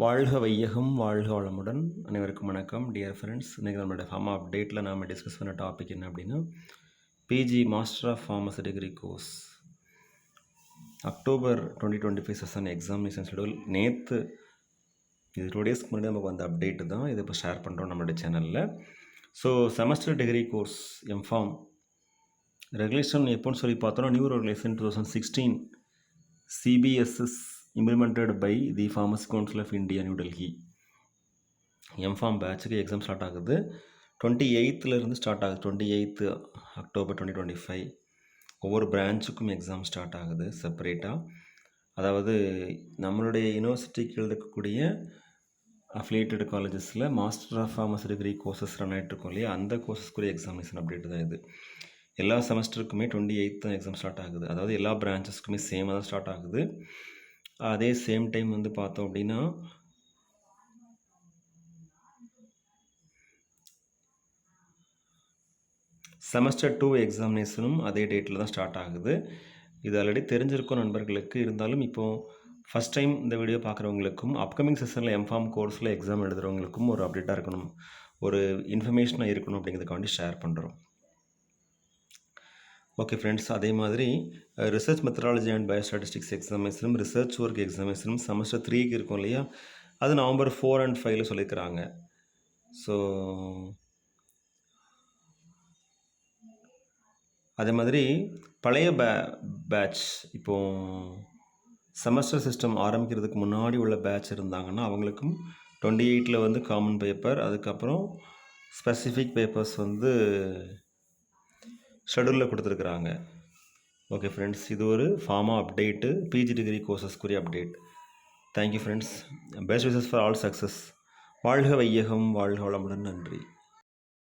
வாழ்க வையகம் வாழ்க வளமுடன் அனைவருக்கும் வணக்கம் டியர் ஃப்ரெண்ட்ஸ். இன்றைக்கி நம்மளோட ஃபார்மா அப்டேட்டில் நாம் டிஸ்கஸ் பண்ண டாபிக் என்ன அப்படின்னா PG master of pharmacy degree course October 2025 session examination schedule நேற்று இது 2 டேஸ்க்கு முன்னாடி நமக்கு வந்த அப்டேட்டு தான் இது இப்போ ஷேர் பண்ணுறோம் நம்மளோட சேனலில். So semester degree course MPharm regulation எப்போன்னு சொல்லி பார்த்தோன்னா new regulation 2016 CBSS implemented by the Pharmacy Council of India, New Delhi. MPharm பேட்சுக்கு எக்ஸாம் ஸ்டார்ட் ஆகுது 28லேருந்து ஸ்டார்ட் ஆகுது. 28 அக்டோபர் 2025 ஒவ்வொரு பிரான்ச்சுக்கும் எக்ஸாம் ஸ்டார்ட் ஆகுது செப்பரேட்டாக. அதாவது நம்மளுடைய யூனிவர்சிட்டிக்கு இருக்கக்கூடிய அஃபிலியேட்டட் காலேஜஸில் master of pharmacy degree courses run ஆகிட்ருக்கோம் இல்லையா, அந்த கோர்சஸ்க்குரிய எக்ஸாமினேஷன் அப்டேட் தான் இது. எல்லா செமஸ்டருக்குமே 28 தான் எக்ஸாம் ஸ்டார்ட் ஆகுது. அதாவது எல்லா பிரான்ச்சஸ்க்குமே சேமாக தான் ஸ்டார்ட் ஆகுது. அதே சேம் டைம் வந்து பார்த்தோம் அப்படின்னா செமஸ்டர் 2 எக்ஸாமினேஷனும் அதே டேட்டில் தான் ஸ்டார்ட் ஆகுது. இது ஆல்ரெடி தெரிஞ்சிருக்கும் நண்பர்களுக்கு. இருந்தாலும் இப்போது ஃபஸ்ட் டைம் இந்த வீடியோ பார்க்குறவங்களுக்கும் அப்கமிங் செஷனில் எம்ஃபார்ம் கோர்ஸில் எக்ஸாம் எழுதுகிறவங்களுக்கும் ஒரு அப்டேட்டாக இருக்கணும், ஒரு இன்ஃபர்மேஷனாக இருக்கணும் அப்படிங்கிறதுக்காண்டி ஷேர் பண்ணுறோம். ஓகே ஃப்ரெண்ட்ஸ், அதே மாதிரி ரிசர்ச் மெத்தடாலஜி அண்ட் பயோஸ்டாட்டிஸ்டிக்ஸ் எக்ஸாமினேஷனும் ரிசர்ச் ஒர்க் எக்ஸாமினேஷனும் செமஸ்டர் 3க்கு இருக்கும் இல்லையா, அது நவம்பர் 4 and 5 சொல்லியிருக்கிறாங்க. ஸோ அதே மாதிரி பழைய பேட்ச் இப்போது செமஸ்டர் சிஸ்டம் ஆரம்பிக்கிறதுக்கு முன்னாடி உள்ள பேட்ச் இருந்தாங்கன்னா அவங்களுக்கும் 28 வந்து காமன் பேப்பர், அதுக்கப்புறம் ஸ்பெசிஃபிக் பேப்பர்ஸ் வந்து ஷெடியூலில் கொடுத்துருக்குறாங்க. ஓகே ஃப்ரெண்ட்ஸ், இது ஒரு ஃபார்மா அப்டேட்டு, பிஜி டிகிரி கோர்சஸ்க்குரிய update. Thank you friends. Best wishes for all success. வாழ்க வையகம் வாழ்க வளமுடன். நன்றி.